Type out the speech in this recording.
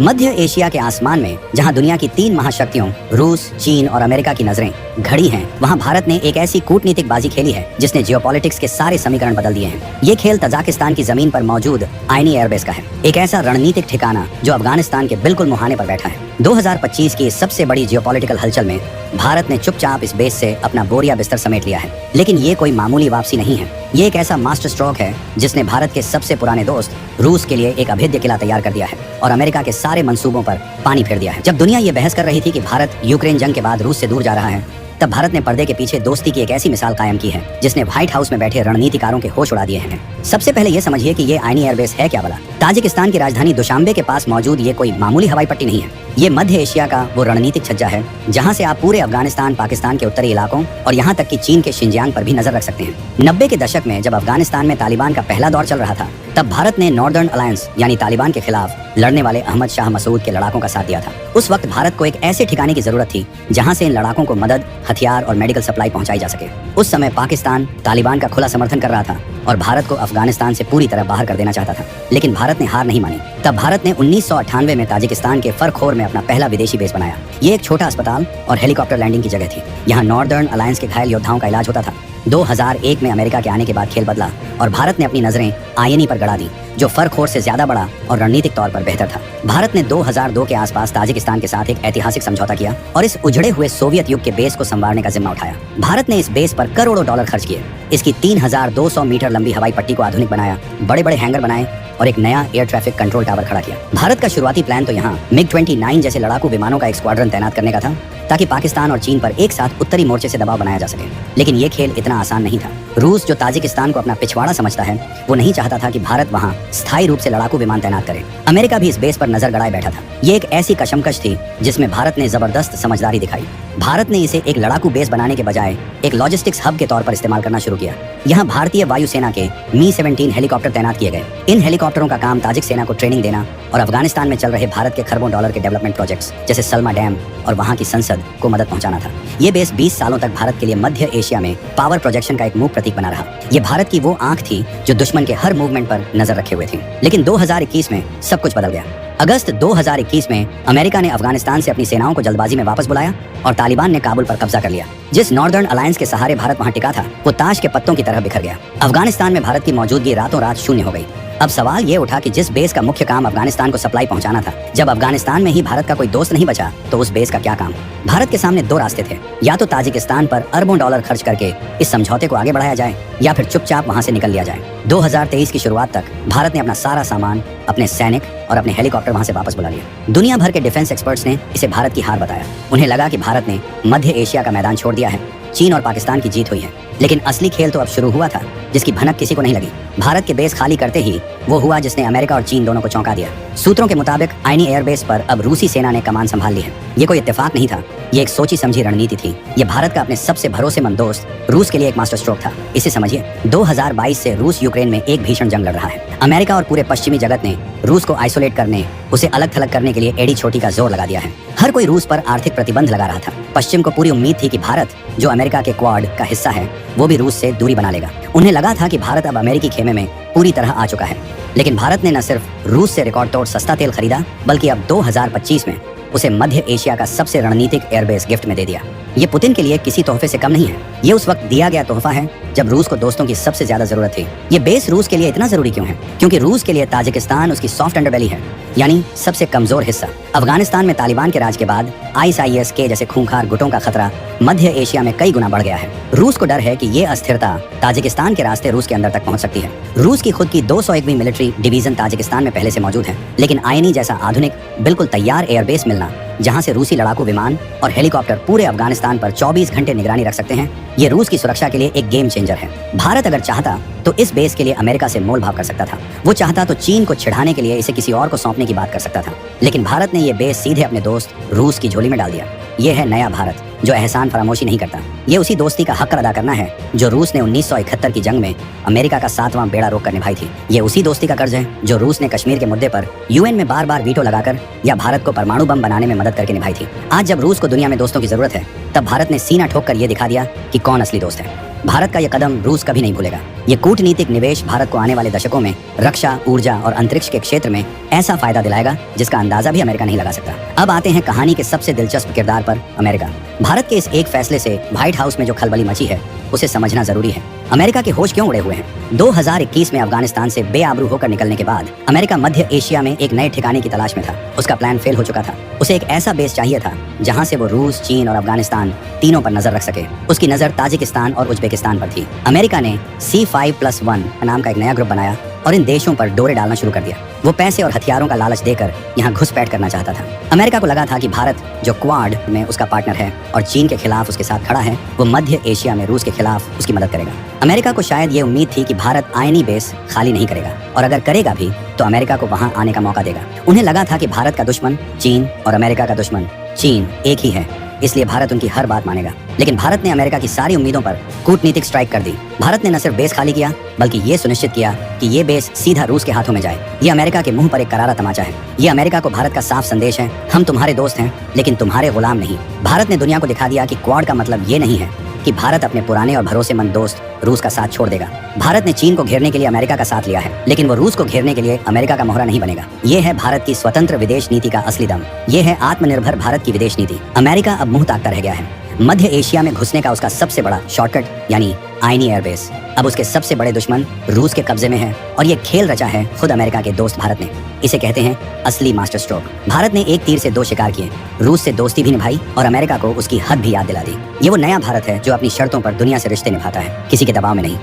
मध्य Asia के आसमान में जहां दुनिया की 3 महाशक्तियों रूस, चीन और अमेरिका की नजरें घड़ी हैं, वहां भारत ने एक ऐसी कूटनीतिक बाजी खेली है जिसने जियोपॉलिटिक्स के सारे समीकरण बदल दिए हैं। ये खेल तजाकिस्तान की जमीन पर मौजूद आईनी एयरबेस का है, एक ऐसा रणनीतिक ठिकाना जो अफगानिस्तान के बिल्कुल मुहाने पर बैठा है। 2025 की इस सबसे बड़ी जियोपॉलिटिकल हलचल में भारत ने चुपचाप इस बेस से अपना बोरिया बिस्तर समेट लिया है। लेकिन ये कोई मामूली वापसी नहीं है, ये एक ऐसा मास्टर स्ट्रोक है जिसने भारत के सबसे पुराने दोस्त रूस के लिए एक अभेद्य किला तैयार कर दिया है और अमेरिका के सारे मंसूबों पर पानी फेर दिया है। जब दुनिया ये बहस कर रही थी कि भारत यूक्रेन जंग के बाद रूस से दूर जा रहा है, तब भारत ने पर्दे के पीछे दोस्ती की एक ऐसी मिसाल कायम की है जिसने व्हाइट हाउस में बैठे रणनीतिकारों के होश उड़ा दिए हैं। सबसे पहले ये समझिए कि ये आईनी एयरबेस है क्या भला। ताजिकिस्तान की राजधानी दुशांबे के पास मौजूद ये कोई मामूली हवाई पट्टी नहीं है, ये मध्य एशिया का वो रणनीतिक छज्जा है जहां से आप पूरे अफगानिस्तान, पाकिस्तान के उत्तरी इलाकों और यहाँ तक कि चीन के शिंजियांग पर भी नजर रख सकते हैं। 90 के दशक में जब अफगानिस्तान में तालिबान का पहला दौर चल रहा था, तब भारत ने नॉर्दर्न अलायंस यानी तालिबान के खिलाफ लड़ने वाले अहमद शाह मसूद के लड़ाकों का साथ दिया था। उस वक्त भारत को एक ऐसे ठिकाने की जरूरत थी जहां से इन लड़ाकों को मदद, हथियार और मेडिकल सप्लाई पहुंचाई जा सके। उस समय पाकिस्तान तालिबान का खुला समर्थन कर रहा था और भारत को अफगानिस्तान से पूरी तरह बाहर कर देना चाहता था, लेकिन भारत ने हार नहीं मानी। तब भारत ने 1998 में ताजिकिस्तान के फरखोर में अपना पहला विदेशी बेस बनाया। ये एक छोटा अस्पताल और हेलीकॉप्टर लैंडिंग की जगह थी। यहाँ नॉर्दर्न अलायंस के घायल योद्धाओं का इलाज होता था। 2001 में अमेरिका के आने के बाद खेल बदला और भारत ने अपनी नजरें आईएनई पर गड़ा दी, जो फरखोर से ज्यादा बड़ा और रणनीतिक तौर पर बेहतर था। भारत ने 2002 के आसपास ताजिकिस्तान के साथ एक ऐतिहासिक समझौता किया और इस उजड़े हुए सोवियत युग के बेस को संवारने का जिम्मा उठाया। भारत ने इस बेस पर करोड़ों डॉलर खर्च किए, इसकी 3200 मीटर लंबी हवाई पट्टी को आधुनिक बनाया, बड़े बड़े हैंगर बनाए और एक नया एयर ट्रैफिक कंट्रोल टावर खड़ा किया। भारत का शुरुआती प्लान तो यहाँ MiG-29 जैसे लड़ाकू विमानों का एक स्क्वाड्रन तैनात करने का था ताकि पाकिस्तान और चीन पर एक साथ उत्तरी मोर्चे से दबाव बनाया जा सके। लेकिन ये खेल इतना आसान नहीं था। रूस, जो ताजिकिस्तान को अपना पिछवाड़ा समझता है, वो नहीं चाहता था कि भारत वहाँ स्थायी रूप से लड़ाकू विमान तैनात करे। अमेरिका भी इस बेस पर नजर गड़ाए बैठा था। ये एक ऐसी कशमकश थी जिसमें भारत ने जबरदस्त समझदारी दिखाई। भारत ने इसे एक लड़ाकू बेस बनाने के बजाय एक लॉजिस्टिक्स हब के तौर पर इस्तेमाल करना शुरू किया। यहाँ भारतीय वायुसेना के Mi-17 हेलीकॉप्टर तैनात किए गए। इन हेलीकॉप्टरों का काम ताजिक सेना को ट्रेनिंग देना और अफगानिस्तान में चल रहे भारत के खरबों डॉलर के डेवलपमेंट प्रोजेक्ट्स जैसे सलमा डैम और वहाँ की संसद को मदद पहुंचाना था। ये बेस 20 सालों तक भारत के लिए मध्य एशिया में पावर प्रोजेक्शन का एक मूक प्रतीक बना रहा। ये भारत की वो आंख थी जो दुश्मन के हर मूवमेंट पर नजर रखे हुए थी। लेकिन 2021 में सब कुछ बदल गया। अगस्त 2021 में अमेरिका ने अफगानिस्तान से अपनी सेनाओं को जल्दबाजी में वापस बुलाया और तालिबान ने काबुल पर कब्जा कर लिया। जिस नॉर्दर्न अलायंस के सहारे भारत वहां टिका था, वो ताश के पत्तों की तरह बिखर गया। अफगानिस्तान में भारत की मौजूदगी रातों रात शून्य हो गई। अब सवाल ये उठा कि जिस बेस का मुख्य काम अफगानिस्तान को सप्लाई पहुंचाना था, जब अफगानिस्तान में ही भारत का कोई दोस्त नहीं बचा, तो उस बेस का क्या काम। भारत के सामने 2 रास्ते थे, या तो ताजिकिस्तान पर अरबों डॉलर खर्च करके इस समझौते को आगे बढ़ाया जाए या फिर चुपचाप वहां से निकल लिया जाए। 2023 की शुरुआत तक भारत ने अपना सारा सामान, अपने सैनिक और अपने हेलीकॉप्टर वहां से वापस बुला लिया। दुनिया भर के डिफेंस एक्सपर्ट्स ने इसे भारत की हार बताया। उन्हें लगा कि भारत ने मध्य एशिया का मैदान छोड़ दिया है, चीन और पाकिस्तान की जीत हुई है। लेकिन असली खेल तो अब शुरू हुआ था, जिसकी भनक किसी को नहीं लगी। भारत के बेस खाली करते ही वो हुआ जिसने अमेरिका और चीन दोनों को चौंका दिया। सूत्रों के मुताबिक आईनी एयरबेस पर अब रूसी सेना ने कमान संभाल ली है। ये कोई इत्तेफाक नहीं था, ये एक सोची समझी रणनीति थी। ये भारत का अपने सबसे भरोसेमंद दोस्त रूस के लिए एक मास्टर स्ट्रोक था। इसे समझिए, 2022 से रूस यूक्रेन में एक भीषण जंग लड़ रहा है। अमेरिका और पूरे पश्चिमी जगत ने रूस को आइसोलेट करने, उसे अलग थलग करने के लिए एड़ी छोटी का जोर लगा दिया है। हर कोई रूस पर आर्थिक प्रतिबंध लगा रहा था। पश्चिम को पूरी उम्मीद थी कि भारत, जो अमेरिका के क्वाड का हिस्सा है, वो भी रूस से दूरी बना लेगा। उन्हें लगा था कि भारत अब अमेरिकी खेमे में पूरी तरह आ चुका है। लेकिन भारत ने न सिर्फ रूस से रिकॉर्ड तोड़ सस्ता तेल खरीदा, बल्कि अब 2025 में उसे मध्य एशिया का सबसे रणनीतिक एयरबेस गिफ्ट में दे दिया। ये पुतिन के लिए किसी तोहफे से कम नहीं है। ये उस वक्त दिया गया तोहफा है जब रूस को दोस्तों की सबसे ज्यादा जरूरत थी। ये बेस रूस के लिए इतना जरूरी क्यों है? क्योंकि रूस के लिए ताजिकिस्तान उसकी सॉफ्ट अंडरबेली है, यानी सबसे कमजोर हिस्सा। अफगानिस्तान में तालिबान के राज के बाद ISIS के जैसे खूंखार गुटों का खतरा मध्य एशिया में कई गुना बढ़ गया है। रूस को डर है कि ये अस्थिरता ताजिकिस्तान के रास्ते रूस के अंदर तक पहुंच सकती है। रूस की खुद की 201वीं मिलिट्री डिवीजन ताजिकिस्तान में पहले से मौजूद है, लेकिन आईएनई जैसा आधुनिक बिल्कुल तैयार एयरबेस मिलना, जहां से रूसी लड़ाकू विमान और हेलीकॉप्टर पूरे अफगानिस्तान पर 24 घंटे निगरानी रख सकते हैं, ये रूस की सुरक्षा के लिए एक गेम चेंजर है। भारत अगर चाहता तो इस बेस के लिए अमेरिका से मोल भाव कर सकता था। वो चाहता तो चीन को छिड़ाने के लिए इसे किसी और को सौंपने की बात कर सकता था। लेकिन भारत ने ये बेस सीधे अपने दोस्त रूस की झोली में डाल दिया। ये है नया भारत, जो एहसान फरामोशी नहीं करता। ये उसी दोस्ती का हक अदा करना है जो रूस ने 1971 की जंग में अमेरिका का 7वां बेड़ा रोक कर निभाई थी। ये उसी दोस्ती का कर्ज है जो रूस ने कश्मीर के मुद्दे पर UN में बार बार वीटो लगाकर या भारत को परमाणु बम बनाने में मदद करके निभाई थी। आज जब रूस को दुनिया में दोस्तों की जरूरत है, तब भारत ने सीना ठोक कर ये दिखा दिया कि कौन असली दोस्त है। भारत का यह कदम रूस कभी नहीं भूलेगा। ये कूटनीतिक निवेश भारत को आने वाले दशकों में रक्षा, ऊर्जा और अंतरिक्ष के क्षेत्र में ऐसा फायदा दिलाएगा जिसका अंदाजा भी अमेरिका नहीं लगा सकता। अब आते हैं कहानी के सबसे दिलचस्प किरदार पर, अमेरिका। भारत के इस एक फैसले से व्हाइट हाउस में जो खलबली मची है उसे समझना जरूरी है। अमेरिका के होश क्यों उड़े हुए हैं? 2021 में अफगानिस्तान से बेआबरू होकर निकलने के बाद अमेरिका मध्य एशिया में एक नए ठिकाने की तलाश में था। उसका प्लान फेल हो चुका था। उसे एक ऐसा बेस चाहिए था जहां से वो रूस, चीन और अफगानिस्तान तीनों पर नजर रख सके। उसकी नजर ताजिकिस्तान और उज्बेकिस्तान पर थी। अमेरिका ने C5+1 नाम का एक नया ग्रुप बनाया और इन देशों पर डोरे डालना शुरू कर दिया। वो पैसे और हथियारों का लालच देकर यहाँ घुसपैठ करना चाहता था। अमेरिका को लगा था कि भारत, जो क्वाड में उसका पार्टनर है और चीन के खिलाफ उसके साथ खड़ा है, वो मध्य एशिया में रूस के खिलाफ उसकी मदद करेगा। अमेरिका को शायद ये उम्मीद थी कि भारत आयनी बेस खाली नहीं करेगा और अगर करेगा भी तो अमेरिका को वहां आने का मौका देगा। उन्हें लगा था कि भारत का दुश्मन चीन और अमेरिका का दुश्मन चीन एक ही है, इसलिए भारत उनकी हर बात मानेगा। लेकिन भारत ने अमेरिका की सारी उम्मीदों पर कूटनीतिक स्ट्राइक कर दी। भारत ने न सिर्फ बेस खाली किया बल्कि ये सुनिश्चित किया कि ये बेस सीधा रूस के हाथों में जाए। ये अमेरिका के मुंह पर एक करारा तमाचा है। ये अमेरिका को भारत का साफ संदेश है, हम तुम्हारे दोस्त हैं लेकिन तुम्हारे गुलाम नहीं। भारत ने दुनिया को दिखा दिया कि क्वाड का मतलब ये नहीं है कि भारत अपने पुराने और भरोसेमंद दोस्त रूस का साथ छोड़ देगा। भारत ने चीन को घेरने के लिए अमेरिका का साथ लिया है, लेकिन वो रूस को घेरने के लिए अमेरिका का मोहरा नहीं बनेगा। ये है भारत की स्वतंत्र विदेश नीति का असली दम। ये है आत्मनिर्भर भारत की विदेश नीति। अमेरिका अब मुंह ताकता रह गया है। मध्य एशिया में घुसने का उसका सबसे बड़ा शॉर्टकट यानी आयनी एयरबेस अब उसके सबसे बड़े दुश्मन रूस के कब्जे में है और ये खेल रचा है खुद अमेरिका के दोस्त भारत ने। इसे कहते हैं असली मास्टर स्ट्रोक। भारत ने एक तीर से दो शिकार किए, रूस से दोस्ती भी निभाई और अमेरिका को उसकी हद भी याद दिला दी। ये वो नया भारत है जो अपनी शर्तों पर दुनिया से रिश्ते निभाता है, किसी के दबाव में नहीं।